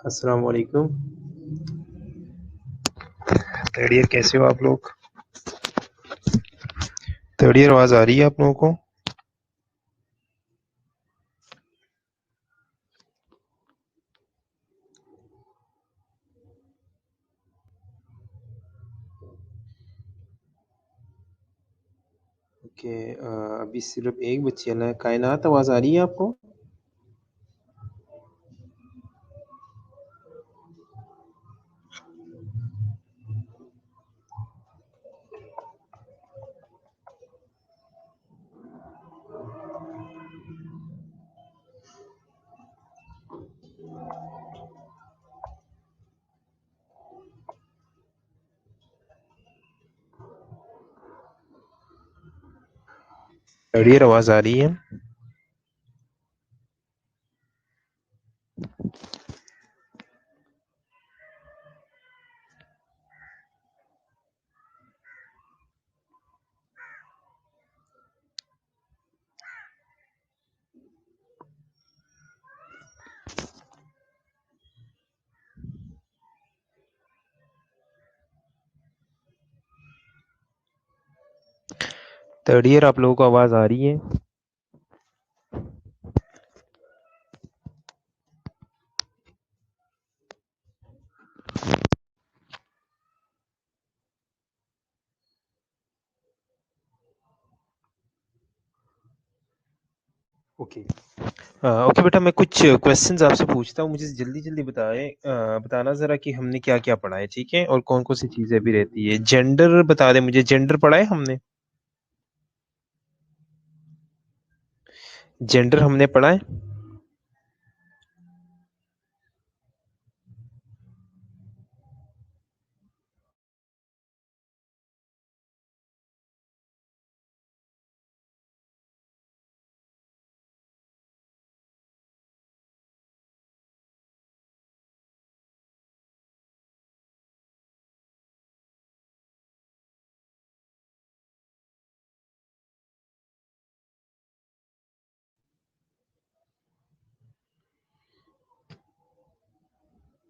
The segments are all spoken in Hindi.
अस्सलाम वालेकुम। थर्ड ईयर कैसे हो आप लोग? थर्ड ईयर आवाज आ रही है आप लोगों को? ओके। अभी सिर्फ एक बच्ची है ना। कायनात, आवाज आ रही है आपको? थर्ड ईयर आवाज आ रही है? थर्ड ईयर आप लोगों को आवाज आ रही है? ओके। ओके बेटा, मैं कुछ क्वेश्चंस आपसे पूछता हूँ, मुझे जल्दी जल्दी बताना जरा कि हमने क्या क्या पढ़ा है, ठीक है, और कौन कौन सी चीजें भी रहती है। जेंडर बता दे मुझे, जेंडर पढ़ा है हमने? जेंडर हमने पढ़ा है?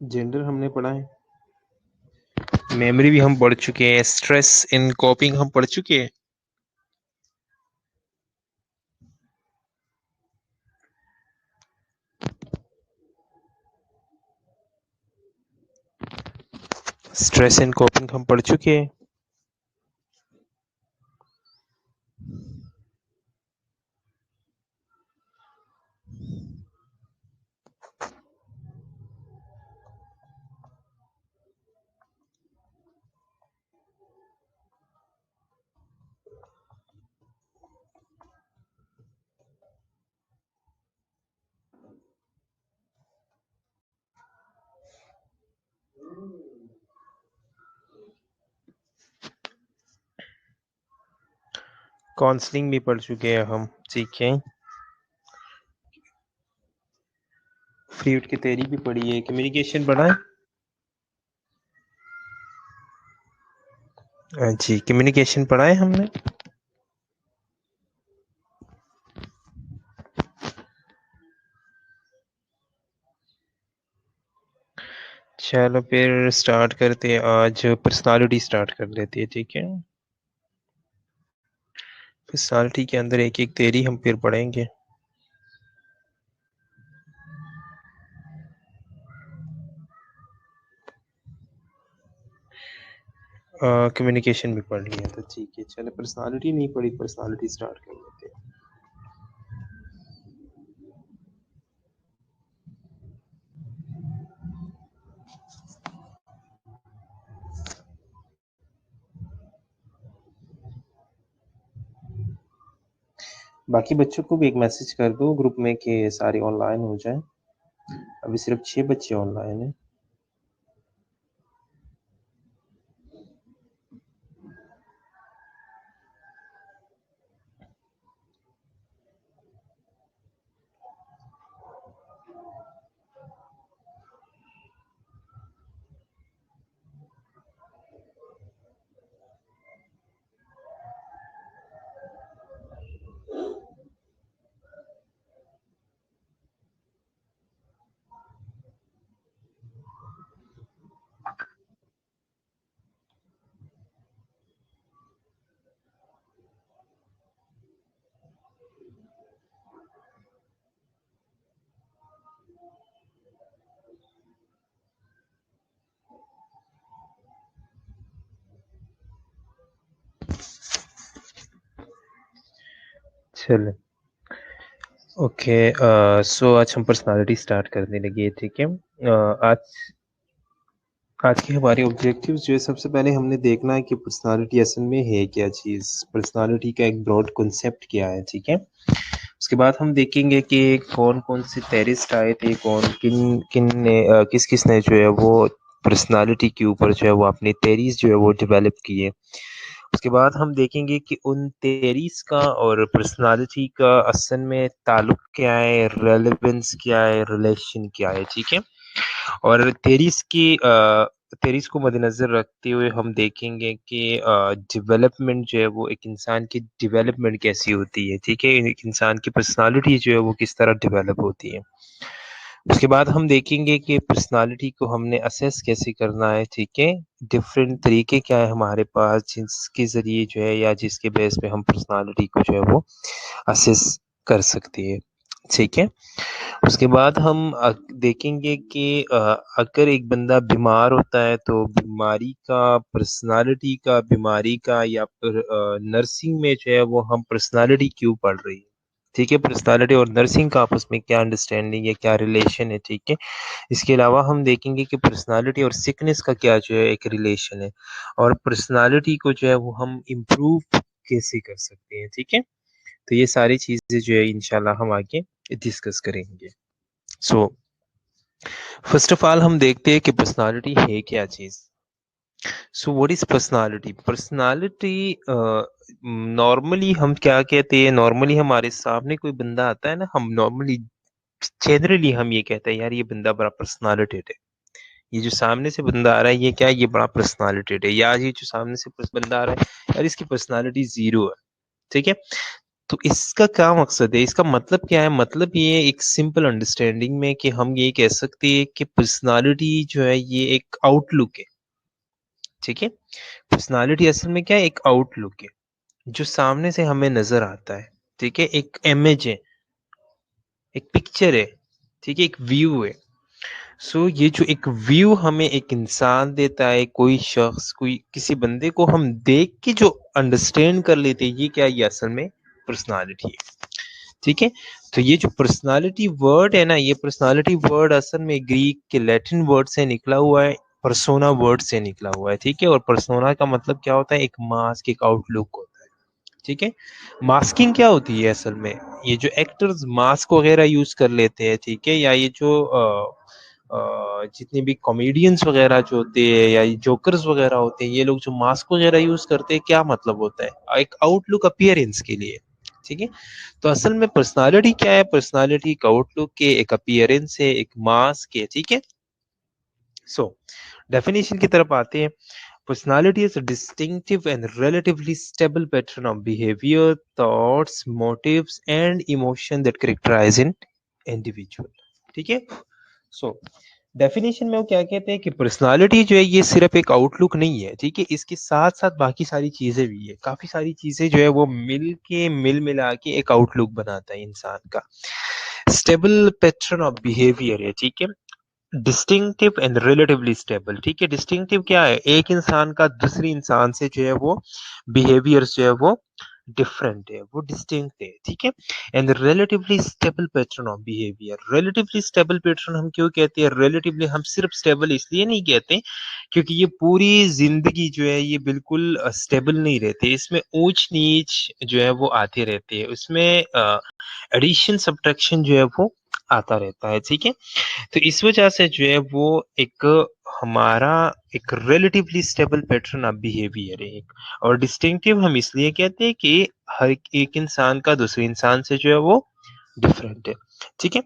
जेंडर हमने पढ़ा है। मेमोरी भी हम पढ़ चुके हैं। स्ट्रेस इन कॉपिंग हम पढ़ चुके हैं। स्ट्रेस इन कॉपिंग हम पढ़ चुके हैं। काउंसलिंग भी पढ़ चुके हैं हम, ठीक है। फ्रूट की थ्योरी भी पढ़ी है। कम्युनिकेशन पढ़ा है? जी, कम्युनिकेशन पढ़ा है हमने। चलो फिर स्टार्ट करते हैं। आज पर्सनालिटी स्टार्ट कर लेते हैं, ठीक है। पर्सनालिटी के अंदर एक एक थ्योरी हम फिर पढ़ेंगे। कम्युनिकेशन भी पढ़ लिया तो ठीक है। चलो, पर्सनालिटी नहीं पढ़ी, पर्सनालिटी स्टार्ट कर लेते हैं। बाकी बच्चों को भी एक मैसेज कर दो ग्रुप में कि सारे ऑनलाइन हो जाएं। अभी सिर्फ 6 बच्चे ऑनलाइन हैं। चलें। ओके सो आज हम पर्सनालिटी स्टार्ट करने लगे, ठीक है। आज आज के हमारे ऑब्जेक्टिव्स जो है, सबसे पहले हमने देखना है कि पर्सनालिटी असल में है क्या चीज़, पर्सनालिटी का एक ब्रॉड कॉन्सेप्ट क्या है, ठीक है। उसके बाद हम देखेंगे कि कौन-कौन से थेरिस्ट आए थे, कौन किन किन ने किस-किस ने जो है वो पर्सनालिटी के ऊपर जो है वो अपनी थेरीज़ जो है वो डेवलप किए। उसके बाद हम देखेंगे कि उन थेरीज़ का और पर्सनालिटी का असल में ताल्लुक क्या है, रेलेवेंस क्या है, रिलेशन क्या है, ठीक है। और थेरीज़ को मद्देनज़र रखते हुए हम देखेंगे कि डेवलपमेंट जो है वो एक इंसान की डेवलपमेंट कैसी होती है, ठीक है? एक इंसान की पर्सनालिटी जो है वो किस तरह डेवलप होती है। उसके बाद हम देखेंगे कि पर्सनालिटी को हमने असेस कैसे करना है, ठीक है? डिफरेंट तरीके क्या है हमारे पास जिसके ज़रिए जो है या जिसके बेस पे हम पर्सनालिटी को जो है वो असेस कर सकते हैं, ठीक है? उसके बाद हम देखेंगे कि अगर एक बंदा बीमार होता है तो बीमारी का, पर्सनालिटी का, बीमारी का या फिर नर्सिंग में जो है वो हम पर्सनालिटी क्यों पढ़ रही है, ठीक है। पर्सनालिटी और नर्सिंग का आपस में क्या अंडरस्टैंडिंग है, क्या रिलेशन है, ठीक है। इसके अलावा हम देखेंगे कि पर्सनालिटी और सिकनेस का क्या जो है एक रिलेशन है, और पर्सनालिटी को जो है वो हम इम्प्रूव कैसे कर सकते हैं, ठीक है। तो ये सारी चीज़ें जो है इंशाल्लाह हम आगे डिस्कस करेंगे। सो फर्स्ट ऑफ ऑल हम देखते हैं कि पर्सनालिटी है क्या चीज़। So what is personality? Personality normally हम क्या कहते हैं, नॉर्मली हमारे सामने कोई बंदा आता है ना, हम नॉर्मली जनरली हम ये कहते हैं यार ये बंदा बड़ा पर्सनालिटेड है। ये जो सामने से बंदा आ रहा है ये क्या है, ये बड़ा पर्सनालिटेड है, या ये जो सामने से बंदा आ रहा है यार इसकी पर्सनालिटी ज़ीरो है, ठीक है। तो इसका क्या मकसद है? इसका मतलब क्या है? मतलब ये एक सिंपल अंडरस्टैंडिंग में कि हम ये कह सकते हैं कि पर्सनालिटी जो है ये एक आउटलुक है, ठीक है? पर्सनालिटी असल में क्या है? एक आउटलुक है, जो सामने से हमें नज़र आता है, ठीक है? एक इमेज है, एक पिक्चर है, ठीक है? एक व्यू है। सो ये जो एक व्यू हमें एक इंसान देता है, कोई शख्स, कोई किसी बंदे को हम देख के जो अंडरस्टैंड कर लेते हैं, ये क्या है? ये असल में पर्सनालिटी है। ठीक है? तो ये जो पर्सनालिटी वर्ड है ना, ये पर्सनालिटी वर्ड असल में ग्रीक के लैटिन वर्ड से निकला हुआ है, पर्सोना वर्ड से निकला हुआ है, ठीक है? और पर्सोना का मतलब क्या होता है? एक मास्क, एक आउटलुक होता है, ठीक है? मास्किंग क्या होती है असल में? ये जो एक्टर्स मास्क वगैरह यूज़ कर लेते हैं, ठीक है? या ये जो जितने भी कॉमेडियंस वगैरह जो होते हैं या ये जोकर्स वगैरह होते हैं, ये लोग जो मास्क वगैरह यूज़ करते हैं, क्या मतलब होता है? एक आउटलुक अपीयरेंस के लिए, ठीक है? तो असल में पर्सनालिटी क्या है? पर्सनालिटी एक आउटलुक है, एक अपीयरेंस है, एक मास्क है, ठीक है? सो डेफिनेशन की तरफ आते हैं। Personality is a distinctive and relatively stable pattern of behavior, thoughts, motives and emotion that characterize an individual, ठीक है। सो डेफिनेशन में वो क्या कहते हैं कि पर्सनालिटी जो है ये सिर्फ एक आउटलुक नहीं है, ठीक है। इसके साथ साथ बाकी सारी चीजें भी है, काफी सारी चीजें जो है वो मिल मिला के एक आउटलुक बनाता है इंसान का। स्टेबल पैटर्न ऑफ बिहेवियर है, ठीक है। डिस्टिंक्टिव एंड रिलेटिवली स्टेबल, ठीक है। डिस्टिंक्टिव क्या है? एक इंसान का दूसरी इंसान से जो है वो बिहेवियर जो है वो डिफरेंट है, वो डिस्टिंक्ट है, ठीक है। And relatively stable pattern of behaviour, relatively stable pattern हम क्यों कहते हैं? रिलेटिवली हम सिर्फ स्टेबल इसलिए नहीं कहते क्योंकि ये पूरी जिंदगी जो है ये बिल्कुल स्टेबल नहीं रहती, इसमें ऊंच नीच जो है वो आते रहते हैं, उसमें एडिशन सब्ट्रैक्शन जो है वो आता रहता है, ठीक है। तो इस वजह से जो है वो एक हमारा एक relatively stable pattern of behaviour है एक, और डिस्टिंक्टिव हम इसलिए कहते हैं कि हर एक इंसान का दूसरे इंसान से जो है वो डिफरेंट है, ठीक है।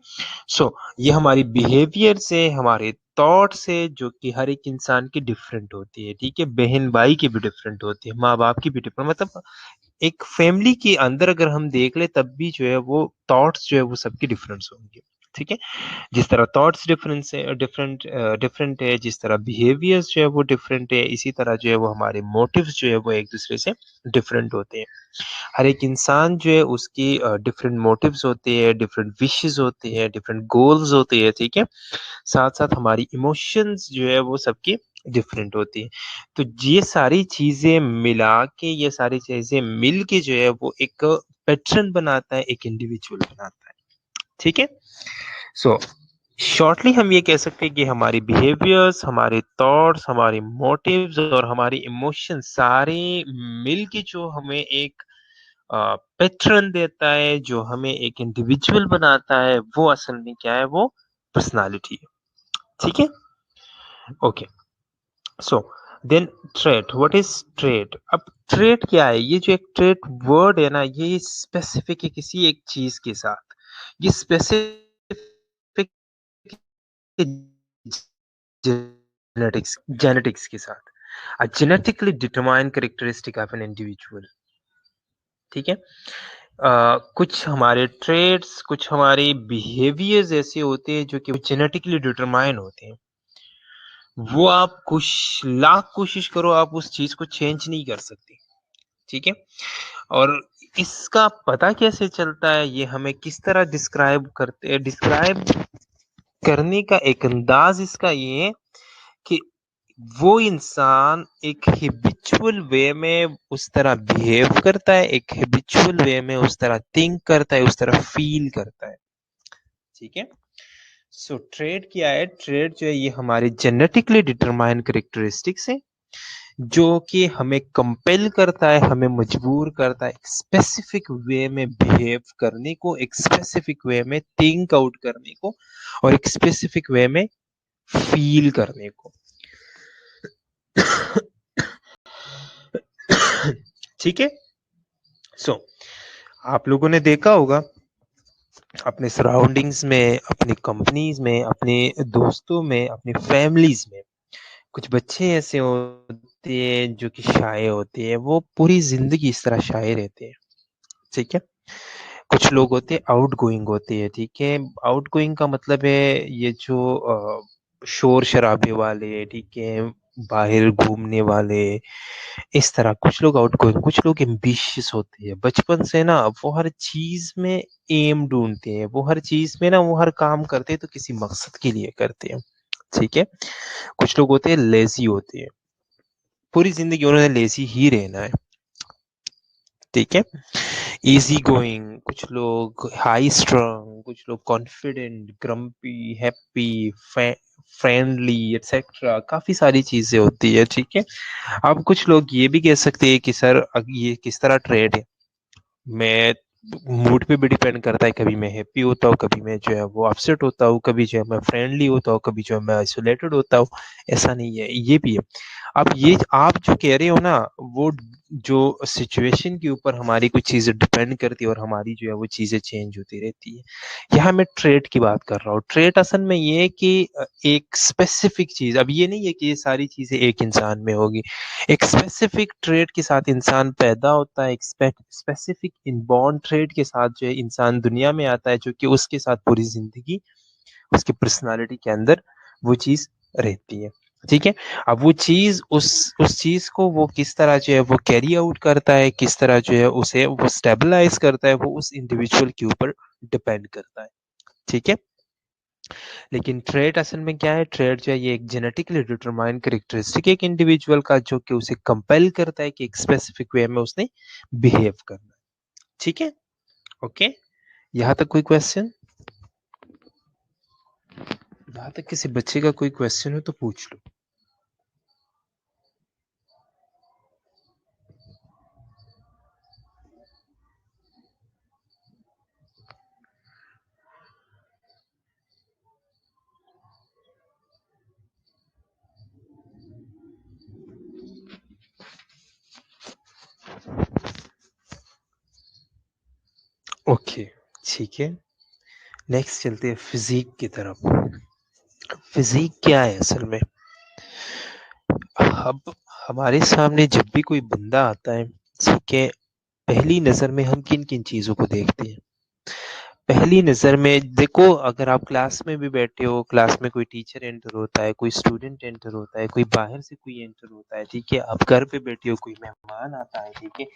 सो ये हमारी बिहेवियर से, हमारे थॉट से, जो कि हर एक इंसान की डिफरेंट होती है, ठीक है। बहन भाई की भी डिफरेंट होती है, माँ बाप की भी डिफरेंट, मतलब एक फैमिली के अंदर अगर हम देख ले तब भी जो है वो थॉट्स जो है वो सबकी डिफरेंस होंगे, ठीक है। जिस तरह थॉट्स डिफरेंट है, जिस तरह बिहेवियर्स जो है वो डिफरेंट है, इसी तरह जो है वो हमारे मोटिव्स जो है वो एक दूसरे से डिफरेंट होते हैं। हर एक इंसान जो है उसकी डिफरेंट मोटिव्स होते हैं, डिफरेंट विशेस होते हैं, डिफरेंट गोल्स होते हैं, ठीक है। साथ साथ हमारी इमोशंस जो है वो सबकी डिफरेंट होती है। तो ये सारी चीज़ें मिला के, ये सारी चीज़ें मिल के जो है वो एक पैटर्न बनाता है, एक इंडिविजुअल बनाता है। ठीक है? सो शॉर्टली हम ये कह सकते हैं कि हमारी बिहेवियर्स, हमारे थॉट्स, हमारे मोटिव्स और हमारे इमोशंस सारे मिल के जो हमें एक पैटर्न देता है, जो हमें एक इंडिविजुअल बनाता है, वो असल में क्या है? वो पर्सनैलिटी है। ठीक है? Okay. So then trait, what is trait? अब ट्रेट क्या है? ये जो एक ट्रेट वर्ड है ना, ये स्पेसिफिक है किसी एक चीज के साथ। ये स्पेसिफिक जेनेटिक्स के साथ, a genetically determined characteristic of an individual। ठीक है? कुछ हमारे ट्रेट्स, कुछ हमारे बिहेवियर्स ऐसे होते हैं जो कि जेनेटिकली डिटरमाइन होते हैं। वो आप कुछ लाख कोशिश करो, आप उस चीज को चेंज नहीं कर सकते। ठीक है? और इसका पता कैसे चलता है? ये हमें किस तरह डिस्क्राइब करते हैं? डिस्क्राइब करने का एक अंदाज इसका ये है कि वो इंसान एक हैबिचुअल वे में उस तरह बिहेव करता है, एक हैबिचुअल वे में उस तरह थिंक करता है, उस तरह फील करता है। ठीक है? सो ट्रेड क्या है? ट्रेड जो है ये हमारे जेनेटिकली डिटरमाइन कैरेक्टरिस्टिक्स है, जो कि हमें कंपेल करता है, हमें मजबूर करता है एक स्पेसिफिक वे में बिहेव करने को, एक स्पेसिफिक वे में थिंक आउट करने को और एक स्पेसिफिक वे में फील करने को। ठीक है? सो आप लोगों ने देखा होगा अपने सराउंडिंग्स में, अपनी कंपनीज में, अपने दोस्तों में, अपनी फैमिलीज में कुछ बच्चे ऐसे होते हैं जो कि शाय होते हैं, वो पूरी जिंदगी इस तरह शाय रहते हैं। ठीक है? कुछ लोग होते हैं आउट गोइंग होते हैं। ठीक है? आउट गोइंग का मतलब है ये जो शोर शराबे वाले, ठीक है, बाहर घूमने वाले, इस तरह कुछ लोग आउट गोइंग। कुछ लोग एम्बिशियस होते हैं, बचपन से ना वो हर चीज में एम ढूंढते हैं, वो हर चीज में ना वो हर काम करते हैं तो किसी मकसद के लिए करते हैं। ठीक है? कुछ लोग होते हैं लेजी होते हैं, पूरी जिंदगी उन्होंने लेजी ही रहना है। ठीक है? इजी गोइंग, कुछ लोग हाई स्ट्रंग, कुछ लोग confident, grumpy, happy, friendly, etcetera, काफी सारी चीजें होती है। ठीक है? अब कुछ लोग ये भी कह सकते हैं कि सर ये किस तरह ट्रेड है? मैं मूड पे भी डिपेंड करता है, कभी मैं हैप्पी होता हूँ, कभी मैं जो है वो अपसेट होता हूँ, कभी जो है मैं फ्रेंडली होता हूँ, कभी जो है मैं आइसोलेटेड होता हूँ। ऐसा नहीं है, ये भी है। अब ये आप जो कह रहे हो ना, वो जो सिचुएशन के ऊपर हमारी कुछ चीजें डिपेंड करती है और हमारी जो है वो चीजें चेंज होती रहती है। यहाँ मैं ट्रेट की बात कर रहा हूँ। ट्रेट असल में ये है कि एक स्पेसिफिक चीज, अब ये नहीं है कि ये सारी चीजें एक इंसान में होगी। एक स्पेसिफिक ट्रेड के साथ इंसान पैदा होता है, एक स्पेसिफिक इनबॉर्न ट्रेड के साथ जो है इंसान दुनिया में आता है, जो कि उसके साथ पूरी जिंदगी उसकी पर्सनालिटी के अंदर वो चीज रहती है। ठीक है? अब वो चीज उस चीज को वो किस तरह जो है वो कैरी आउट करता है, किस तरह जो है उसे वो स्टेबलाइज करता है, वो उस इंडिविजुअल के ऊपर डिपेंड करता है। ठीक है? लेकिन ट्रेट असल में क्या है? ट्रेट जो है ये एक जेनेटिकली डिटरमाइंड कैरेक्टरिस्टिक एक इंडिविजुअल का, जो कि उसे कंपेल करता है कि एक स्पेसिफिक वे में उसने बिहेव करना है। ठीक है? ओके? यहाँ तक कोई क्वेश्चन? यहाँ तक किसी बच्चे का कोई क्वेश्चन हो तो पूछ लो। ओके, ठीक है। नेक्स्ट चलते हैं फिजिक की तरफ। फिजिक क्या है असल में? अब हमारे सामने जब भी कोई बंदा आता है, ठीक है, पहली नजर में हम किन किन चीजों को देखते हैं? पहली नजर में देखो, अगर आप क्लास में भी बैठे हो, क्लास में कोई टीचर एंटर होता है, कोई स्टूडेंट एंटर होता है, कोई बाहर से कोई एंटर होता है, ठीक है, आप घर पे बैठे हो, कोई मेहमान आता है, ठीक है,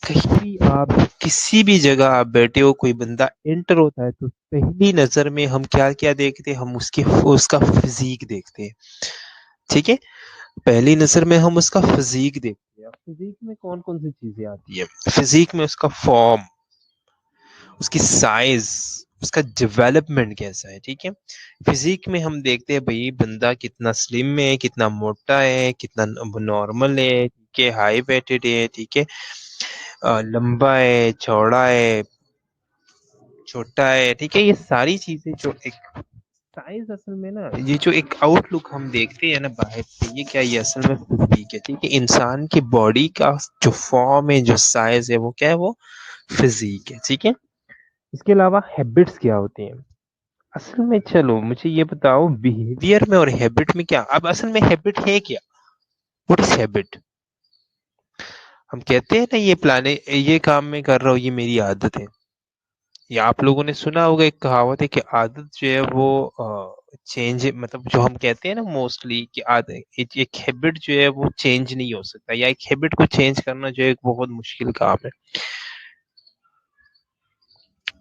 कहीं भी आप किसी भी जगह आप बैठे हो, कोई बंदा एंटर होता है, तो पहली नजर में हम क्या क्या देखते हैं? हम उसकी उसका फिजिक देखते हैं। ठीक है। पहली नजर में हम उसका फिजिक देखते हैं। फिजिक में कौन कौन सी चीजें आती है? फिजिक में उसका फॉर्म, उसकी साइज, उसका डेवलपमेंट कैसा है, ठीक है। फिजिक में हम देखते हैं भाई बंदा कितना स्लिम है, कितना मोटा है, कितना नॉर्मल है, ठीक है, हाई वेटेड है, ठीक है, लंबा है, चौड़ा है, छोटा है, ठीक है। ये सारी चीजें जो एक साइज असल में ना, ये जो एक आउटलुक हम देखते हैं ना बाहर से, ये क्या, ये असल में फिजिक है, ठीक है। इंसान की बॉडी का जो फॉर्म है, जो साइज है, वो क्या है, वो फिजिक है, ठीक है। इसके अलावा हैबिट्स क्या होती हैं असल में? चलो मुझे ये बताओ, बिहेवियर में और हैबिट में क्या, अब असल में हैबिट है क्या? What is habit? हम कहते हैं ना ये प्लाने, ये काम मैं कर रहा हूँ, ये मेरी आदत है। या आप लोगों ने सुना होगा, एक कहावत है कि आदत जो है वो चेंज, मतलब जो हम कहते हैं ना मोस्टली कि आदत, एक हैबिट जो है वो चेंज नहीं हो सकता, या एक हैबिट को चेंज करना जो है एक बहुत मुश्किल काम है।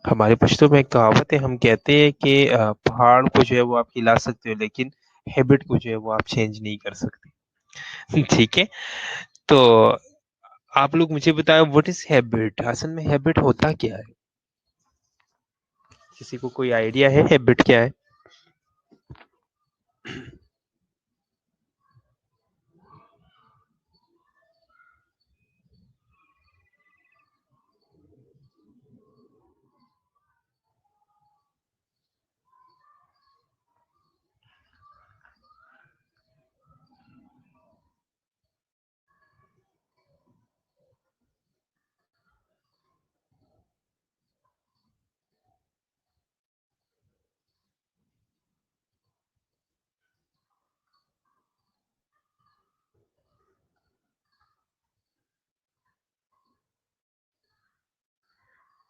हमारे पश्तो में एक कहावत है, हम कहते हैं कि पहाड़ को जो है वो आप हिला सकते हो, लेकिन हैबिट को जो है वो आप चेंज नहीं कर सकते। ठीक है। तो आप लोग मुझे बताओ, व्हाट इज हैबिट? असल में हैबिट होता क्या है? किसी को कोई आइडिया है हैबिट क्या है?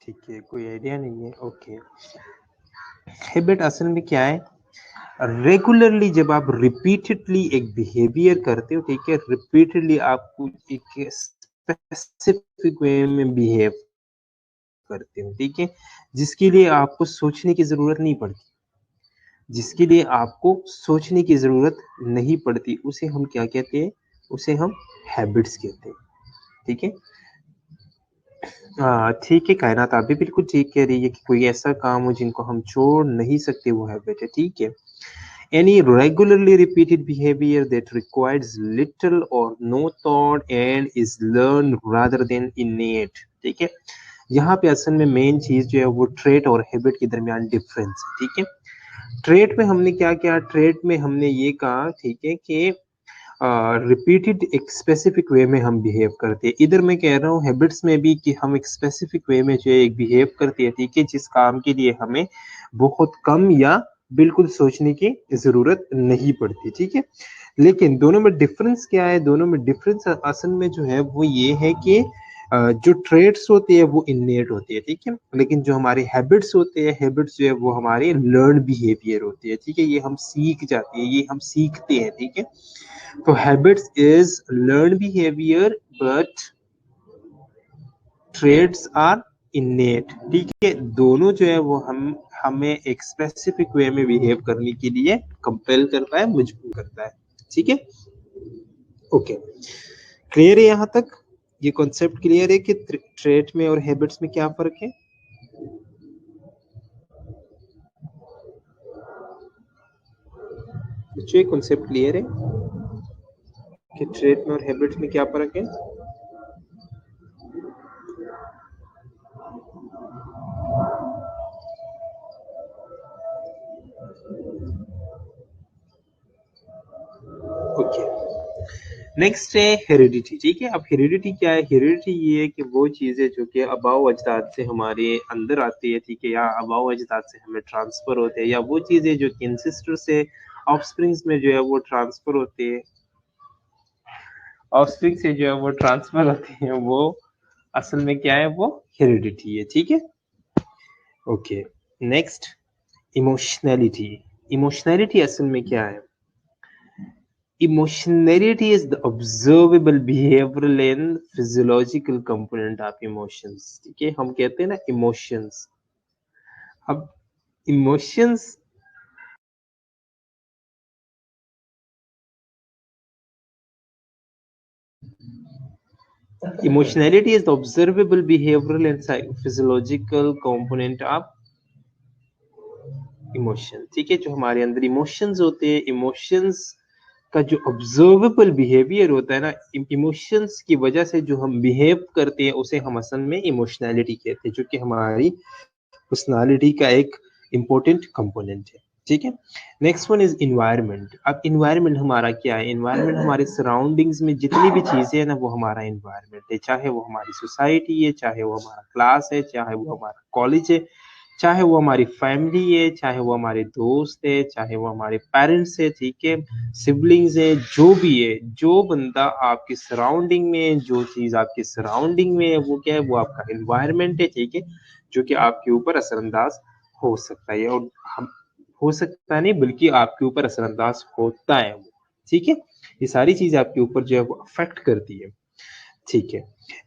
ठीक है, कोई आइडिया नहीं है, ओके। हैबिट असल में क्या है? रेगुलरली जब आप रिपीटेडली एक बिहेवियर करते हो, ठीक है, रिपीटेडली आपको एक स्पेसिफिक वे में बिहेव करते हो, ठीक है, जिसके लिए आपको सोचने की जरूरत नहीं पड़ती, जिसके लिए आपको सोचने की जरूरत नहीं पड़ती, उसे हम क्या कहते हैं? उसे हम हैबिट्स कहते हैं, ठीक है। हाँ ठीक है, कायनात आप भी बिल्कुल ठीक कह रही है कि कोई ऐसा काम हो जिनको हम छोड़ नहीं सकते, वो हैबिट है, ठीक है। Any regularly repeated behavior that requires little or no thought and is learned rather than innate, ठीक है। यहाँ पे असल में मेन चीज जो है वो ट्रेट और हैबिट के दरमियान डिफरेंस है, ठीक है। ट्रेट में हमने क्या किया? ट्रेट में हमने ये कहा, ठीक है, कि रिपीटेड एक स्पेसिफिक वे में हम बिहेव करते हैं। इधर मैं कह रहा हूँ हैबिट्स में भी कि हम एक स्पेसिफिक वे में जो है एक बिहेव करते हैं, ठीक है, जिस काम के लिए हमें बहुत कम या बिल्कुल सोचने की जरूरत नहीं पड़ती, ठीक है। लेकिन दोनों में डिफरेंस क्या है? दोनों में डिफरेंस असल में जो है वो ये है कि जो ट्रेड्स होते हैं वो इननेट होते हैं, ठीक है, लेकिन जो हमारे हैबिट्स होते हैं, हैबिट्स जो है वो हमारे लर्न बिहेवियर होते हैं, ठीक है, ये हम सीख जाते हैं, ये हम सीखते हैं, ठीक है। तो habits is learn behaviour but traits are innate, ठीक है। दोनों जो है वो हम हमें एक स्पेसिफिक वे में बिहेव करने के लिए कंपेल करता है, मजबूर करता है, ठीक है। ओके, क्लियर है यहाँ तक? ये कॉन्सेप्ट क्लियर है कि ट्रेड में और हैबिट्स में क्या फर्क है? बच्चों ये कॉन्सेप्ट क्लियर है कि ट्रेड में और हैबिट्स में क्या फर्क है? ओके, नेक्स्ट है हेरिडिटी, ठीक है। अब हेरिडिटी क्या है? हेरिडिटी ये है कि वो चीजें जो कि अबाव अजदाद से हमारे अंदर आती है, ठीक है, या अबाव अजदाद से हमें ट्रांसफर होते हैं, या वो चीजें जो कि इंसिस्टर से ऑफस्प्रिंग्स में जो है वो ट्रांसफर होते हैं, ऑफस्प्रिंग से जो है वो ट्रांसफर होते हैं, वो असल में क्या है? वो हेरिडिटी है, ठीक है। Okay, next emotionality. इमोशनैलिटी असल में क्या है? Emotionality is the observable behavioral and physiological component of emotions, ठीक है। हम कहते हैं ना इमोशंस, अब emotions Emotionality is the observable behavioral and physiological component of emotion. ठीक है, जो हमारे अंदर इमोशंस होते हैं, इमोशंस का जो ऑब्जर्वेबल बिहेवियर होता है ना, इमोशंस की वजह से जो हम बिहेव करते हैं उसे हम असल में इमोशनैलिटी कहते हैं, जो कि हमारी पर्सनालिटी का एक इम्पोर्टेंट कंपोनेंट है। ठीक है, नेक्स्ट वन इज इन्वायरमेंट। अब इन्वायरमेंट हमारा क्या है? इन्वायरमेंट हमारे सराउंडिंग्स में जितनी भी चीजें हैं ना, वो हमारा इन्वायरमेंट है। चाहे वो हमारी सोसाइटी है, चाहे वो हमारा क्लास है, चाहे वो हमारा कॉलेज है, चाहे वो हमारी फैमिली है, चाहे वो हमारे दोस्त है, चाहे वो हमारे पेरेंट्स है, ठीक है, सिबलिंग्स है, जो भी है, जो बंदा आपकी सराउंडिंग में है, जो चीज आपकी सराउंडिंग में है, वो क्या है? वो आपका एनवायरनमेंट है। ठीक है, जो कि आपके ऊपर असरअंदाज हो सकता है, और हम हो सकता नहीं बल्कि आपके ऊपर असरअंदाज होता है वो। ठीक है, ये सारी चीज आपके ऊपर जो है वो अफेक्ट करती है। ठीक है,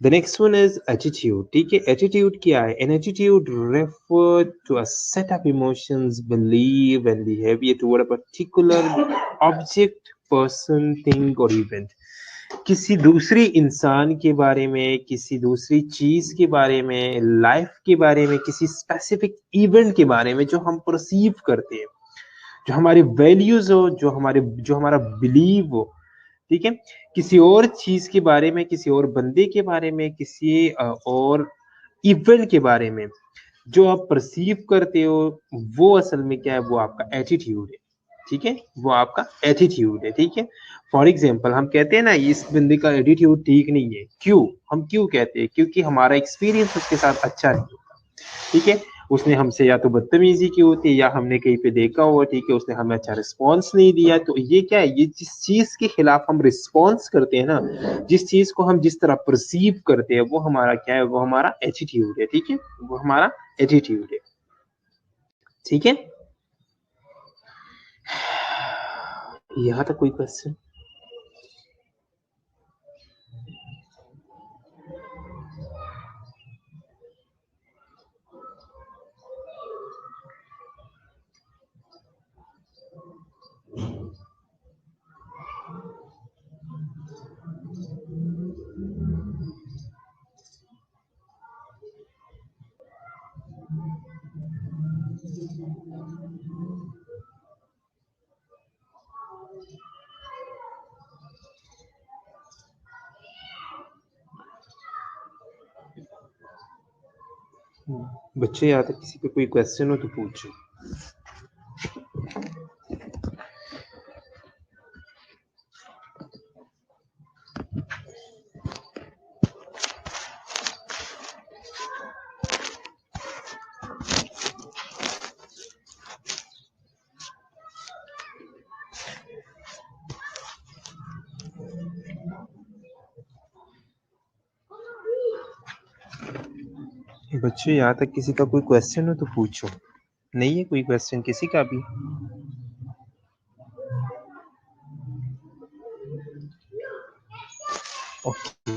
the next one is attitude. ठीक है, एटीट्यूड क्या है? An attitude refer to a set of emotions, believe and behaviour toward a particular object, person, thing और इवेंट। किसी दूसरी इंसान के बारे में, किसी दूसरी चीज के बारे में, लाइफ के बारे में, किसी स्पेसिफिक इवेंट के बारे में जो हम परसीव करते हैं, जो हमारी वैल्यूज हो, जो हमारा बिलीव हो। ठीक है, किसी और चीज के बारे में, किसी और बंदे के बारे में, किसी और इवेंट के बारे में जो आप परसीव करते हो, वो असल में क्या है? वो आपका एटीट्यूड है। ठीक है, वो आपका एटीट्यूड है। ठीक है, फॉर एग्जाम्पल हम कहते हैं ना, इस बंदे का एटीट्यूड ठीक नहीं है। क्यों? हम क्यों कहते हैं? क्योंकि हमारा एक्सपीरियंस उसके साथ अच्छा नहीं होता। ठीक है, उसने हमसे या तो बदतमीजी की होती है, या हमने कहीं पे देखा हुआ, ठीक है, उसने हमें अच्छा रिस्पॉन्स नहीं दिया। तो ये क्या है? ये जिस चीज के खिलाफ हम रिस्पॉन्स करते हैं ना, जिस चीज को हम जिस तरह परसीव करते हैं, वो हमारा क्या है? वो हमारा एटीट्यूड है। ठीक है, वो हमारा एटीट्यूड है। ठीक है, यहाँ तक कोई क्वेश्चन? बच्चे, यहाँ तक किसी पे कोई क्वेश्चन हो तो पूछो। बच्चे, यहाँ तक किसी का कोई क्वेश्चन हो तो पूछो। नहीं है कोई क्वेश्चन किसी का भी? ओके,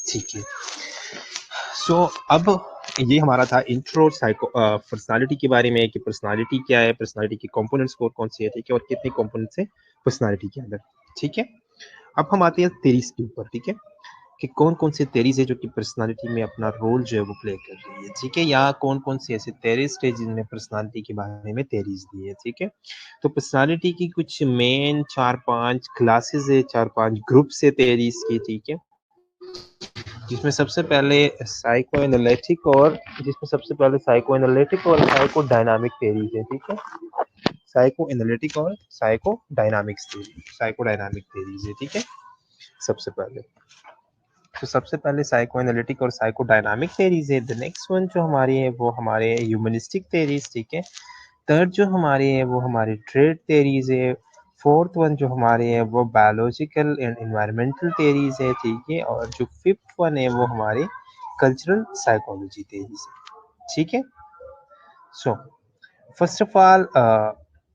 ठीक है। सो अब ये हमारा था इंट्रो साइको पर्सनालिटी के बारे में, कि पर्सनालिटी क्या है, पर्सनालिटी के कंपोनेंट्स कौन से है, ठीक है, और कितने कंपोनेंट्स है पर्सनालिटी के अंदर। ठीक है, अब हम आते हैं थेरीज के ऊपर। ठीक है, कि कौन कौन से थेरीज है जो कि पर्सनालिटी में अपना रोल जो है वो प्ले कर रही है। ठीक है, या कौन कौन से ऐसे थेरीज थे जिनमें पर्सनालिटी के बारे में थेरीज दी है। ठीक है, तो पर्सनालिटी की कुछ मेन 4-5 क्लासेस है, 4-5 ग्रुप्स है थेरीज की। ठीक है, जिसमें सबसे पहले साइको एनालिटिक और साइको डायनामिक थेरीज है। ठीक है, साइको एनालिटिक और साइको डायनामिक थेरीज है। ठीक है, सबसे पहले सबसे पहले साइको एनालिटिक और साइको डायनामिक थेरीज है। द नेक्स्ट वन जो हमारी है वो हमारे ह्यूमनिस्टिक थेरीज। ठीक है, थर्ड जो हमारी है वो हमारी ट्रेड थेरीज है। फोर्थ वन जो हमारे हैं वो बायोलॉजिकल एंड एनवायरमेंटल थेरीज है। ठीक है, और जो फिफ्थ वन है वो हमारे कल्चरल साइकोलॉजी थेरीज है। ठीक है, so first of all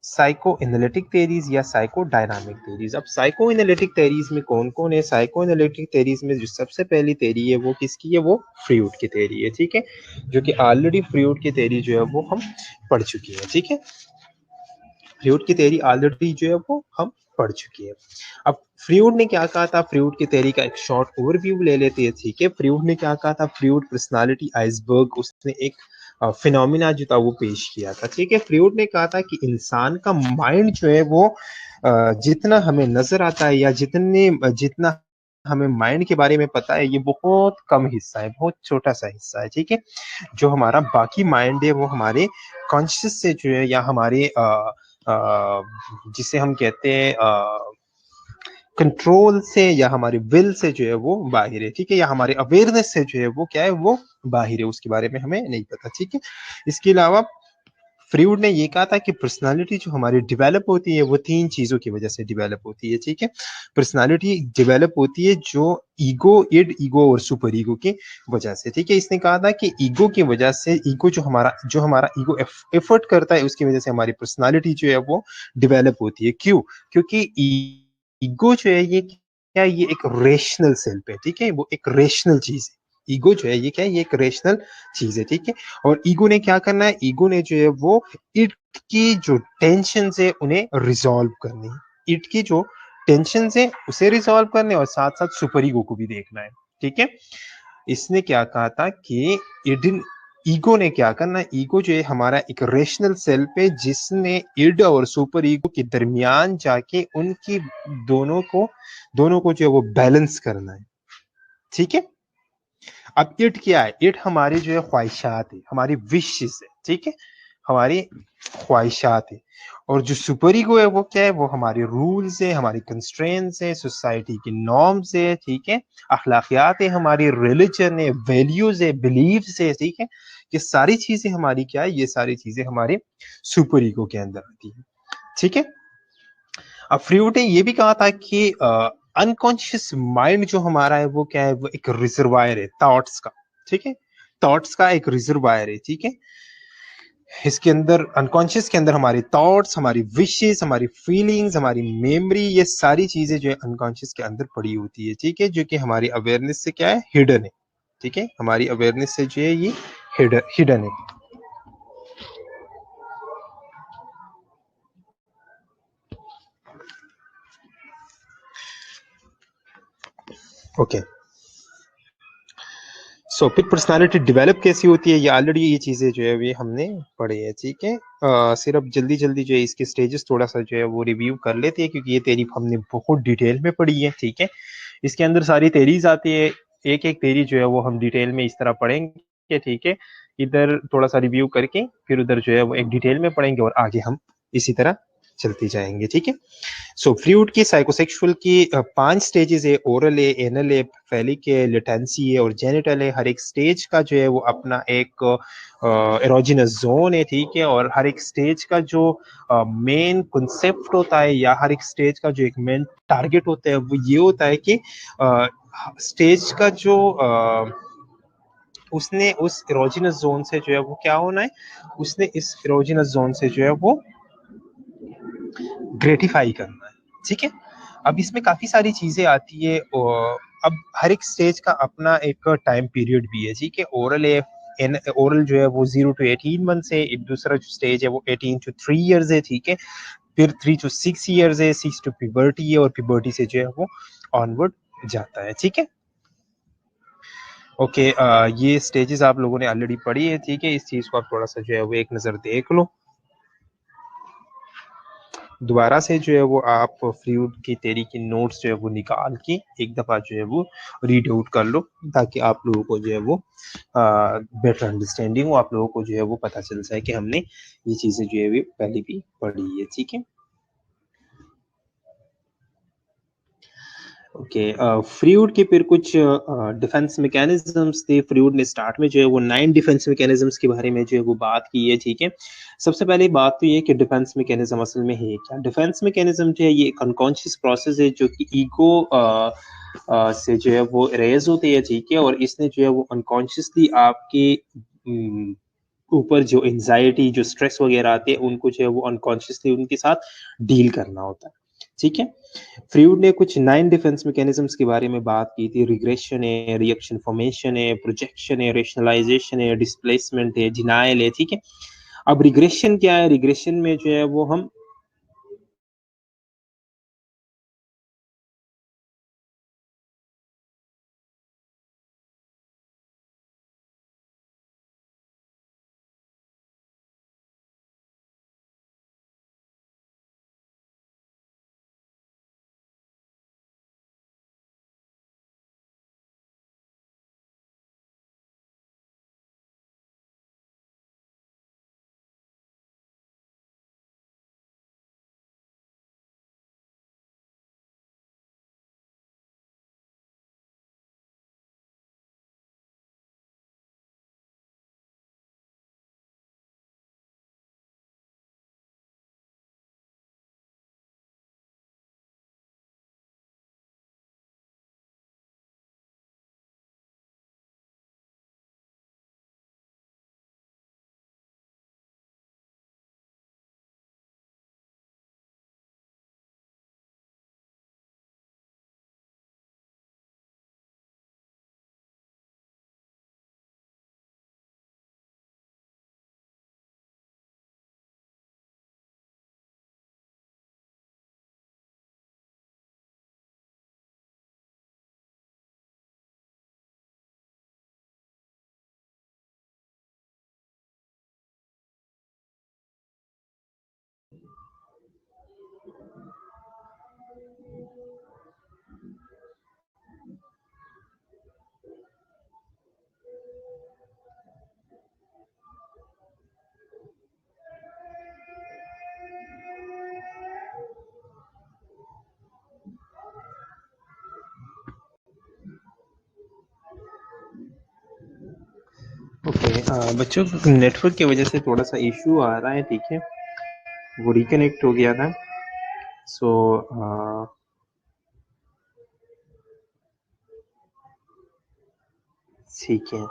psycho analytic theories या साइको डायनामिक थेरीज। अब साइको एनालिटिक थेरीज में कौन कौन है? साइको एनालिटिक थेरीज में जो सबसे पहली थेरी है वो किसकी है? वो फ्रूड की थेरी है। ठीक है, जो कि ऑलरेडी फ्रूड की थेरी जो है वो हम पढ़ चुके हैं। ठीक है, फ्रूड की थेरी ऑलरेडी जो है वो हम पढ़ चुकी है। अब फ्रूड ने क्या कहा था, फ्रूड की थ्योरी का एक शॉर्ट ओवरव्यू ले लेते हैं, ठीक है। फ्रूड ने क्या कहा था, फ्रूड पर्सनालिटी आइसबर्ग, उसने एक फिनोमिना जो था वो पेश किया था, ठीक है। फ्रूड ने कहा था कि इंसान का माइंड जो है वो जितना हमें नजर आता है या जितना हमें माइंड के बारे में पता है, ये बहुत कम हिस्सा है, बहुत छोटा सा हिस्सा है, ठीक है। जो हमारा बाकी माइंड है वो हमारे कॉन्शियस से जो है या हमारे जिसे हम कहते हैं कंट्रोल से या हमारे विल से जो है वो बाहर है, ठीक है, या हमारे अवेयरनेस से जो है वो क्या है, वो बाहर है, उसके बारे में हमें नहीं पता, ठीक है। इसके अलावा फ्रूड ने ये कहा था कि पर्सनालिटी जो हमारी डेवलप होती है वो 3 चीजों की वजह से डेवलप होती है, ठीक है। पर्सनालिटी डेवलप होती है जो ईगो और सुपर ईगो की वजह से, ठीक है। इसने कहा था कि ईगो की वजह से, ईगो जो हमारा ईगो एफर्ट करता है, उसकी वजह से हमारी पर्सनालिटी जो है वो डेवलप होती है। क्यों? क्योंकि ईगो जो है ये क्या, ये एक रेशनल सेल्फ है, ठीक है, वो एक रेशनल चीज है। ईगो जो है ये क्या है, ये एक रेशनल चीज है, ठीक है। और ईगो ने क्या करना है, ईगो ने जो है वो इट की जो टेंशन है उन्हें रिजॉल्व करनी है, इट की जो टेंशन है उसे रिजॉल्व करने, और साथ साथ सुपर ईगो को भी देखना है, ठीक है। इसने क्या कहा था कि इडिन ईगो ने क्या करना है, ईगो जो है हमारा एक रेशनल सेल्फ है जिसने इड और सुपर ईगो के दरमियान जाके उनकी दोनों को जो है वो बैलेंस करना है, ठीक है। अब इट क्या है, इट हमारी जो है ख्वाहिशात है, हमारी विशेस है, ठीक है, हमारी ख्वाहिशात है। और जो सुपर ईगो है वो क्या है, वो हमारे रूल्स है, हमारी कंस्ट्रेंट्स है, सोसाइटी की नॉर्म्स है, ठीक है, अखलाकियात है, हमारी रिलीजन है, वैल्यूज है, बिलीव्स है, ठीक है। ये सारी चीजें हमारी क्या है, ये सारी चीजें हमारे सुपर ईगो के अंदर आती है, ठीक है। अब फ्रूड ने ये भी कहा था कि अनकॉन्शियस माइंड जो हमारा है वो क्या है, वो एक रिजर्वायर है थॉट्स का, ठीक है, थॉट्स का एक रिजर्वायर है, ठीक है। इसके अंदर, अनकॉन्शियस के अंदर हमारी थॉट्स, हमारी विशेस, हमारी फीलिंग्स, हमारी मेमोरी, ये सारी चीजें जो है अनकॉन्शियस के अंदर पड़ी होती है, ठीक है, जो कि हमारी अवेयरनेस से क्या है, हिडन है, ठीक है, हमारी अवेयरनेस से जो है ये हिडन है। ओके, फिर पर्सनालिटी डेवलप कैसी होती है, ये ऑलरेडी ये चीजें जो है ये हमने पढ़ी है, ठीक है। सिर्फ जल्दी जल्दी जो है इसके स्टेजेस थोड़ा सा जो है वो रिव्यू कर लेते हैं, क्योंकि ये थ्योरी हमने बहुत डिटेल में पढ़ी है, ठीक है। इसके अंदर सारी थ्योरीज आती है, एक एक थ्योरी जो है वो हम डिटेल में इस तरह पढ़ेंगे, ठीक है। इधर थोड़ा सा रिव्यू करके फिर उधर जो है वो एक डिटेल में पढ़ेंगे, और आगे हम इसी तरह चलते जाएंगे, ठीक है। फ्रूड की साइकोसेक्सुअल की 5 स्टेजेस है, ओरल है, एनल है, फेलिक है, लेटेंसी है और जेनिटल है। हर एक स्टेज का जो है वो अपना एक एरोजिनस जोन है, ठीक है। और हर एक स्टेज का जो मेन कॉन्सेप्ट होता है, या हर एक स्टेज का जो एक मेन टारगेट होता है, वो ये होता है कि स्टेज का जो उसने उस एरोजिनस जोन से जो है वो क्या होना है, उसने इस एरोजिनस जोन से जो है वो ग्रेटिफाई करना है, ठीक है। अब इसमें काफी सारी चीजें आती है, और अब हर एक स्टेज का अपना एक टाइम पीरियड भी है, ठीक है। ओरल है, ओरल जो है वो 0 to 18 मंथ्स है, एक दूसरा जो स्टेज है वो 18 to 3 इयर्स है, ठीक है। फिर 3 to 6 इयर्स है, 6 to प्यूबर्टी है, और प्यूबर्टी से जो है वो ऑनवर्ड जाता है, ठीक है। ओके, ये स्टेजेस आप लोगों ने ऑलरेडी पढ़ी है, ठीक है। इस चीज को आप थोड़ा सा जो है वो एक नजर देख लो, दोबारा से जो है वो आप फ्रूड की थ्योरी की नोट्स जो है वो निकाल के एक दफा जो है वो रीड आउट कर लो, ताकि आप लोगों को जो है वो बेटर अंडरस्टैंडिंग हो, आप लोगों को जो है वो पता चल जाए कि हमने ये चीजें जो है वो पहले भी पढ़ी है, ठीक है। ओके, फ्रूड के फिर कुछ डिफेंस मैकेनिज्म्स थे। फ्रूड ने स्टार्ट में जो है वो 9 डिफेंस मैकेनिज्म्स के बारे में जो है वो बात की है, ठीक है। सबसे पहले बात तो ये कि डिफेंस मैकेनिज्म असल में है क्या। डिफेंस मैकेनिज्म जो है ये एक अनकॉन्शियस प्रोसेस है जो कि ईगो से जो है वो रेज होती है, ठीक है। और इसने जो है वो अनकॉन्शियसली आपके ऊपर जो एंजाइटी, जो स्ट्रेस वगैरह आते हैं, उनको जो है वो अनकॉन्शियसली उनके साथ डील करना होता है, ठीक है। फ्रूड ने कुछ 9 डिफेंस मैकेनिज्म्स के बारे में बात की थी। रिग्रेशन है, रिएक्शन फॉर्मेशन है, प्रोजेक्शन है, रेशनलाइजेशन है, डिस्प्लेसमेंट है, डिनायल है, ठीक है। अब रिग्रेशन क्या है, रिग्रेशन में जो है वो हम ओके, बच्चों नेटवर्क की वजह से थोड़ा सा इशू आ रहा है, ठीक है, वो रिकनेक्ट हो गया था। सो ठीक है।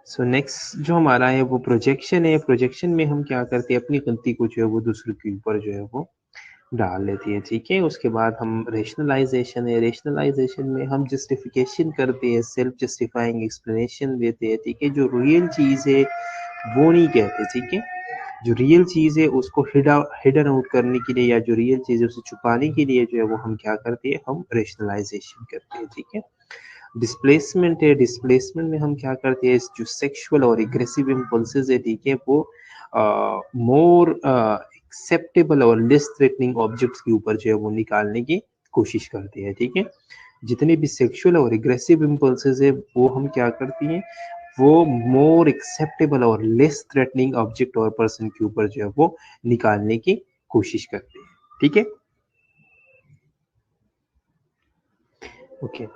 सो नेक्स्ट जो हमारा है वो प्रोजेक्शन है। प्रोजेक्शन में हम क्या करते हैं, अपनी गलती को जो है वो दूसरों के ऊपर जो है वो डाल लेती है, ठीक है। उसके बाद हम रेशनलाइजेशन है। रेशनलाइजेशन में हम जस्टिफिकेशन करते हैं, सेल्फ जस्टिफाइंग एक्सप्लेनेशन देते हैं, ठीक है। जो रियल चीज़ है वो नहीं कहते, ठीक है। जो रियल चीज़ है उसको हिडन आउट करने के लिए, या जो रियल चीज़ है उसे छुपाने के लिए जो है वो हम क्या करते हैं, हम रेशनलाइजेशन करते हैं, ठीक है। डिस्प्लेसमेंट है। डिस्प्लेसमेंट में हम क्या करते हैं, जो सेक्सुअल और एग्रेसिव इम्पल्सेस है, ठीक है, वो मोर एक्सेप्टेबल और लेस थ्रेटनिंग ऑब्जेक्ट्स के ऊपर जो है वो निकालने की कोशिश करते हैं, ठीक है। जितने भी सेक्सुअल और एग्रेसिव इम्पल्सेस है वो हम क्या करती हैं, वो मोर एक्सेप्टेबल और लेस थ्रेटनिंग ऑब्जेक्ट और पर्सन के ऊपर जो है वो निकालने की कोशिश करते हैं, ठीक है। ओके।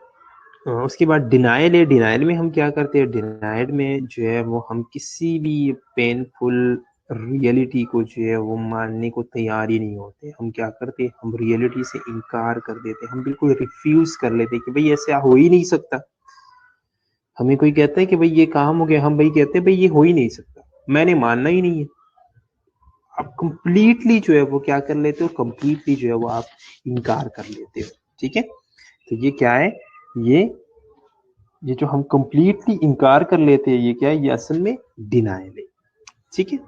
उसके बाद डिनायल है। डिनायल में हम क्या करते हैं, डिनायल में जो है वो हम किसी भी पेनफुल रियलिटी को जो है वो मानने को तैयार ही नहीं होते। हम क्या करते हैं, हम रियलिटी से इनकार कर देते हैं, हम बिल्कुल रिफ्यूज कर लेते हैं कि भाई ऐसे हो ही नहीं सकता। हमें कोई कहता है कि भाई ये काम हो गया, हम भाई कहते हैं भाई ये हो ही नहीं सकता, मैंने मानना ही नहीं है। आप कंप्लीटली जो है वो क्या कर लेते हो, कंप्लीटली जो है वो आप इनकार कर लेते हो, ठीक है। तो ये क्या है, ये ये जो हम कंप्लीटली इनकार कर लेते हैं, ये क्या है, ये असल में डिनायल है, ठीक है।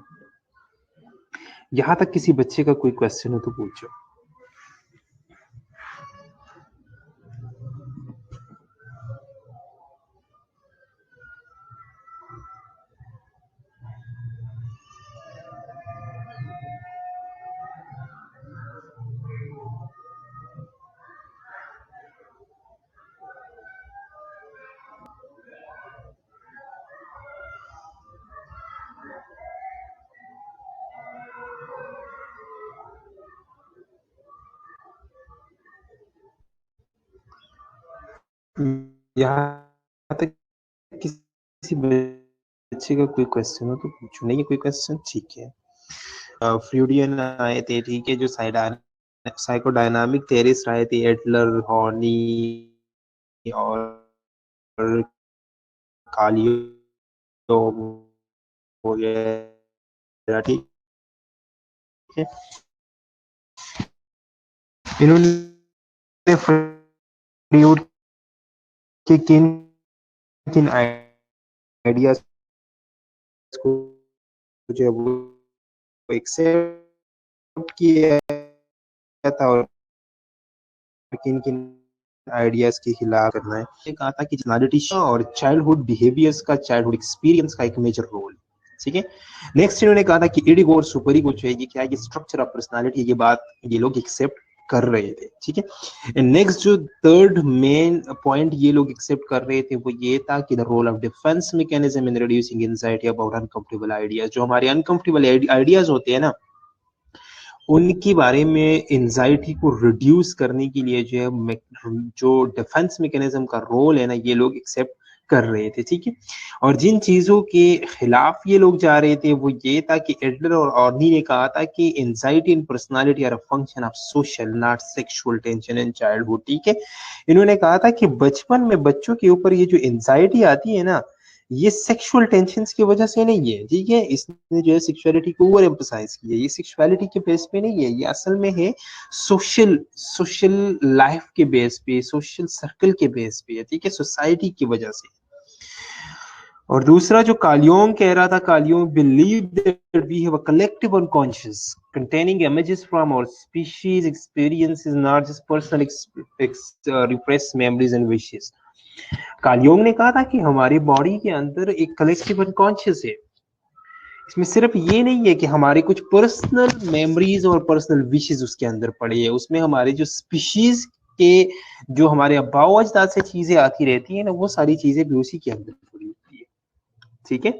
यहां तक किसी बच्चे का कोई क्वेश्चन हो तो पूछो। यहाँ तक किसी बच्चे का कोई क्वेश्चन हो तो पूछो। नहीं है कोई क्वेश्चन, ठीक है। फ्रूडियन आए थे, ठीक है, जो साइकोडायनामिक थेरिस्ट आए थे, एडलर, हॉर्नी और कालियो वगैरह, ठीक है। इन्होंने फ्रूड के किन किन आइडियाज को जो है वो एक्सेप्ट किया था और किन किन आइडियाज के खिलाफ करना है। ये कहा था कि पर्सनालिटी और चाइल्डहुड बिहेवियर्स का, चाइल्डहुड एक्सपीरियंस का एक मेजर रोल, ठीक है। नेक्स्ट इन्होंने कहा था कि इडिगो और सुपरिगो जो है ये क्या है, ये स्ट्रक्चर ऑफ पर्सनालिटी, ये बात ये लोग एक्सेप्ट कर रहे थे, ठीक है। नेक्स्ट जो थर्ड मेन पॉइंट ये लोग एक्सेप्ट कर रहे थे वो ये था कि the role of defence mechanism in reducing anxiety about uncomfortable ideas. जो हमारे अनकंफर्टेबल आइडियाज होते हैं ना, उनके बारे में एंजाइटी को रिड्यूस करने के लिए जो है जो डिफेंस मैकेनिज्म का रोल है ना, ये लोग एक्सेप्ट कर रहे थे, ठीक है। और जिन चीजों के खिलाफ ये लोग जा रहे थे वो ये था कि एडलर और ऑर्नी ने कहा था कि anxiety in personality are a function of social not sexual tension in childhood, ठीक है। इन्होंने कहा था कि बचपन में बच्चों के ऊपर ये जो एंजाइटी आती है ना, ये सेक्सुअल टेंशन्स की वजह से नहीं है, ठीक है। इसने जो है सेक्सुअलिटी को ओवर एम्फसाइज किया, ये सेक्सुअलिटी के बेस पे नहीं है, ये असल में है सोशल सोशल लाइफ के बेस पे, सोशल सर्कल के बेस पे है, ठीक है, सोसाइटी की वजह से। और दूसरा जो कालियोंग कह रहा था, Carl Jung believe that we have a collective unconscious containing images from our species experiences, not just personal repressed memories and wishes. कालियोंग ने कहा था कि हमारी बॉडी के अंदर एक कलेक्टिव अनकॉन्शियस है। इसमें सिर्फ ये नहीं है कि हमारे कुछ पर्सनल मेमोरीज और पर्सनल विशेस उसके अंदर पड़े हैं, उसमें हमारे जो स्पीशीज के, जो हमारे अब्बाओ अजदाद से चीजें आती रहती है ना, वो सारी चीजें भी उसी के अंदर पड़ी होती है, ठीक है।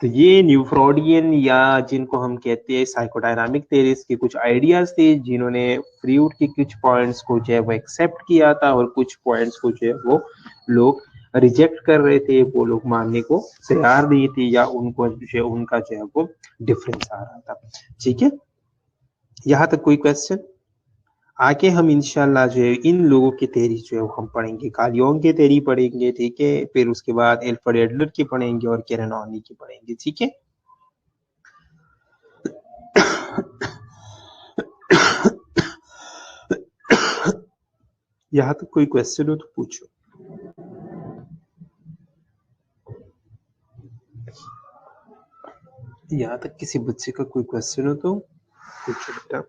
तो ये न्यू फ्रॉडियन या जिनको हम कहते हैं साइकोडायनामिक थेरिस्ट के कुछ आइडियाज थे, जिन्होंने फ्रूड के कुछ पॉइंट्स को जो है वो एक्सेप्ट किया था और कुछ पॉइंट्स को जो है वो लोग रिजेक्ट कर रहे थे, वो लोग मानने को तैयार नहीं थे, या उनको जो है उनका जो है वो डिफरेंस आ रहा था। ठीक है, यहाँ तक कोई क्वेश्चन? आगे हम इंशाल्लाह जो है इन लोगों की थ्योरी जो है वो हम पढ़ेंगे, कार्ल युंग की थ्योरी पढ़ेंगे, ठीक है, फिर उसके बाद एल्फ्रेड एडलर की पढ़ेंगे और कैरन ऑनी की पढ़ेंगे। ठीक है, यहाँ तक कोई क्वेश्चन हो तो पूछो। यहाँ तक किसी बच्चे का कोई क्वेश्चन हो तो पूछो बेटा।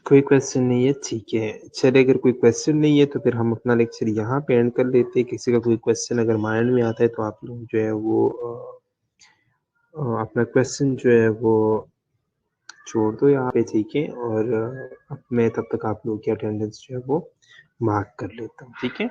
कोई क्वेश्चन नहीं है, ठीक है। चलिए, अगर कोई क्वेश्चन नहीं है तो फिर हम अपना लेक्चर यहाँ पे एंड कर लेते हैं। किसी का कोई क्वेश्चन अगर माइंड में आता है तो आप लोग जो है वो अपना क्वेश्चन जो है वो छोड़ दो यहाँ पे, ठीक है। और अब मैं तब तक आप लोगों की अटेंडेंस जो है वो मार्क कर लेता हूँ, ठीक है।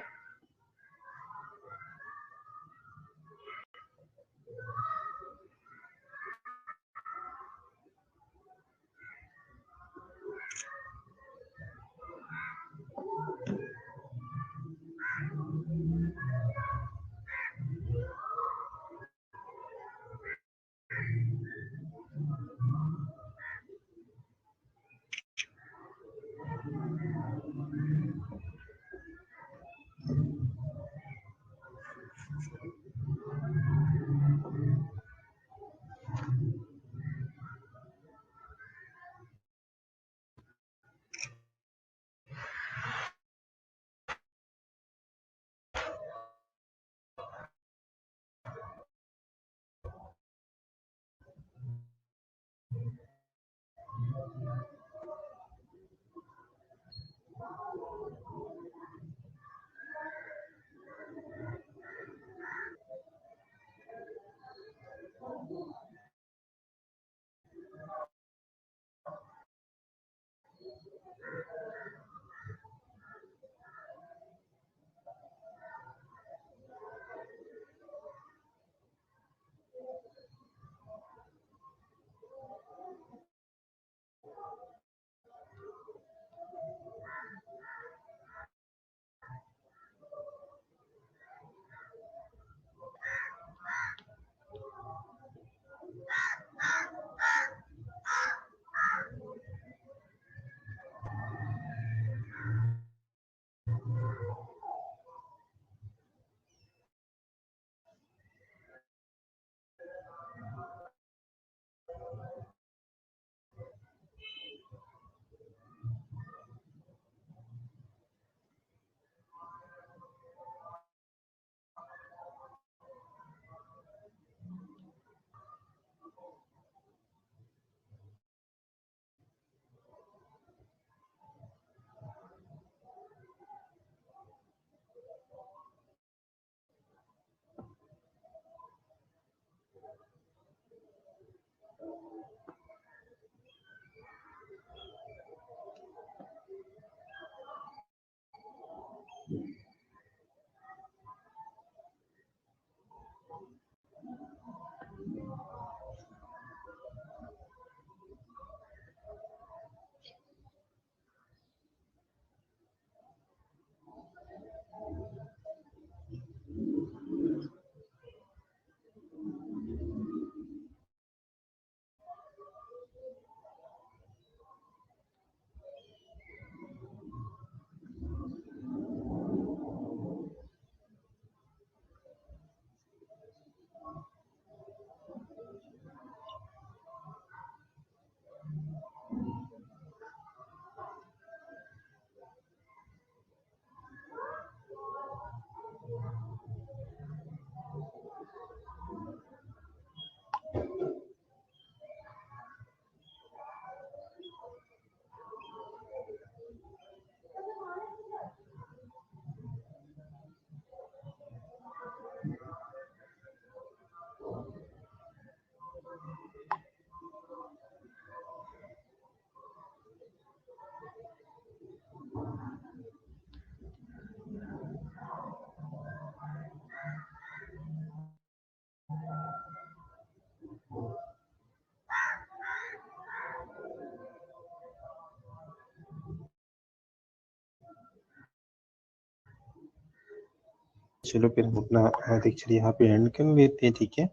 चलो फिर हम अपना लेक्चर यहाँ पे एंड कर लेते हैं, ठीक है।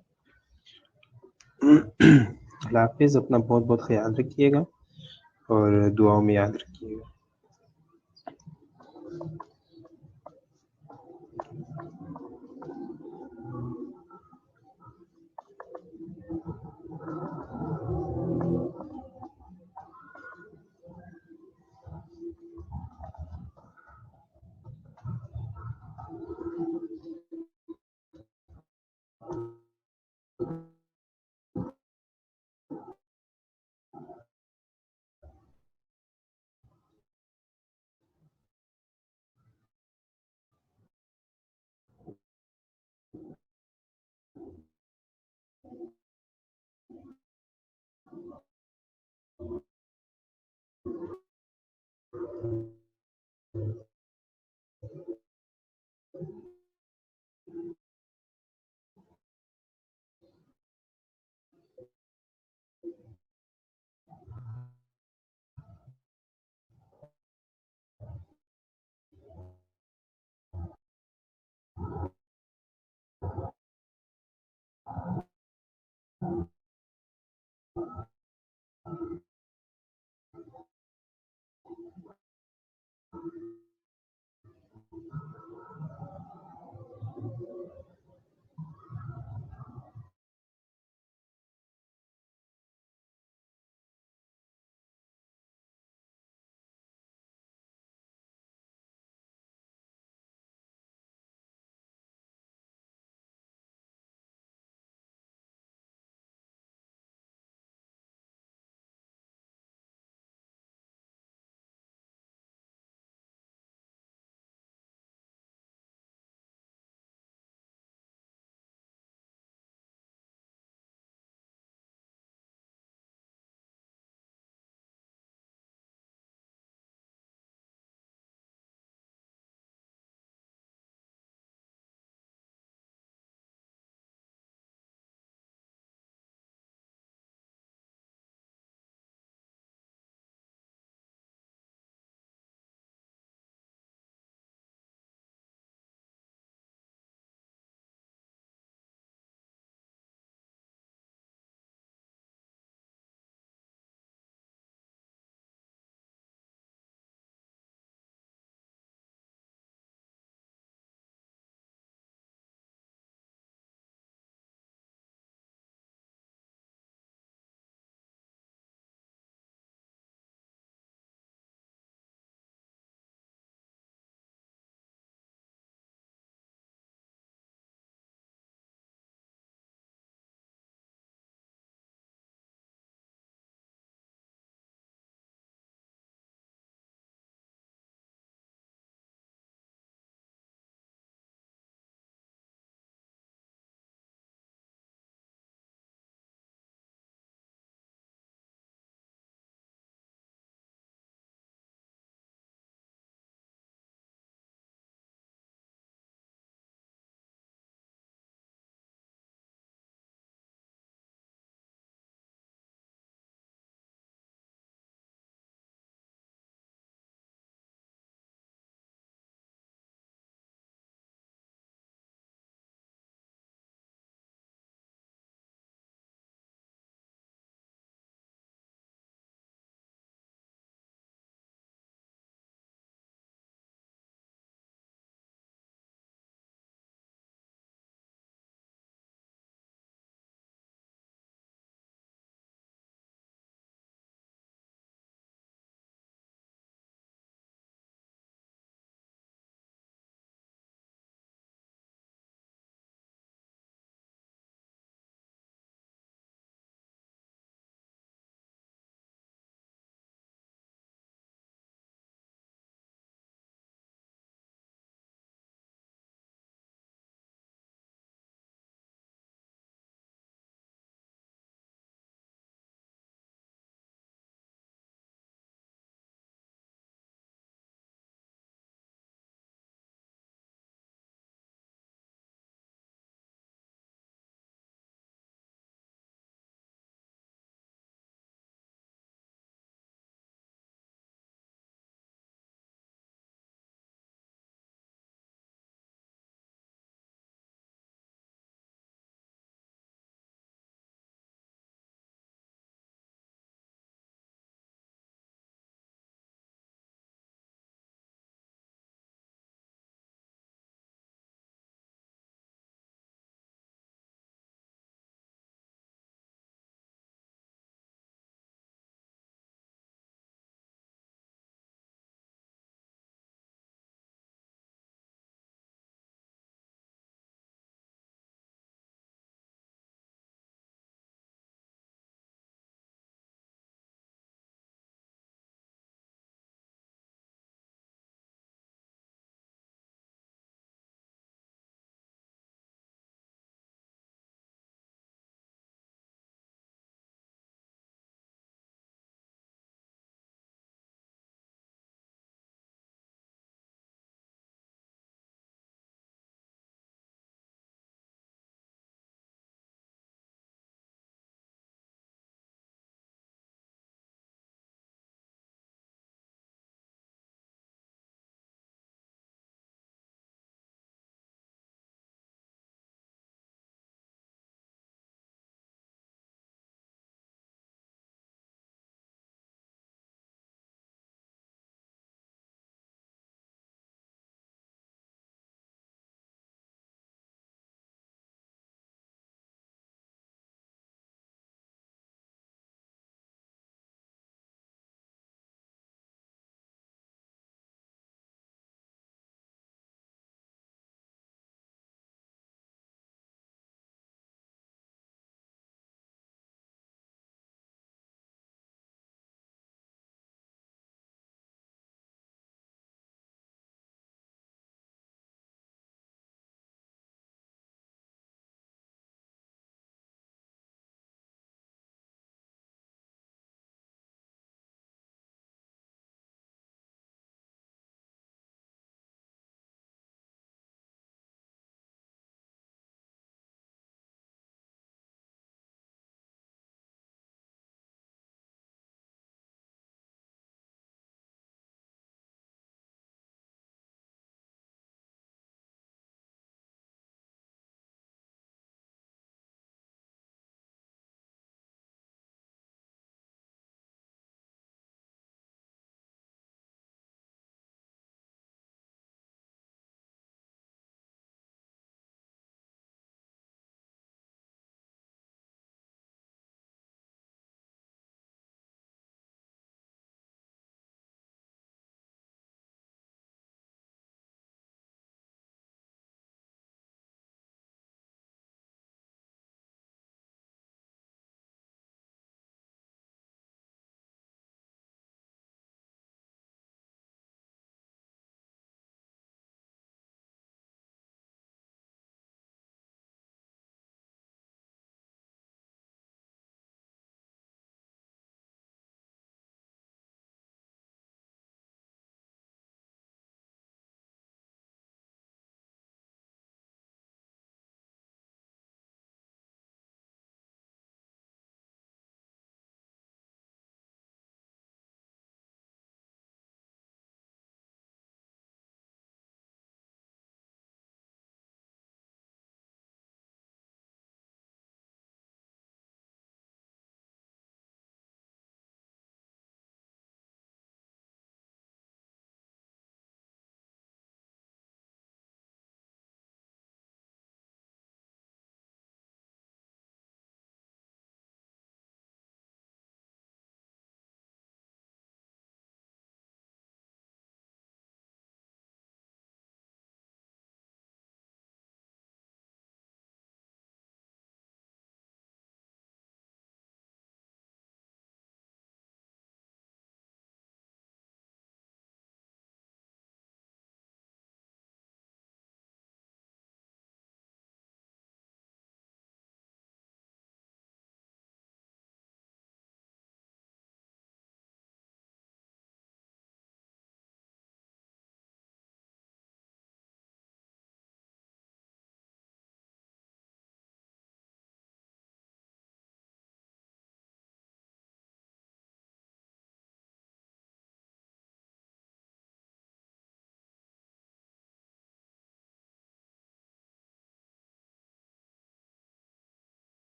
अल्लाह हाफिज़, अपना बहुत बहुत ख्याल रखिएगा और दुआओं में याद रखिएगा।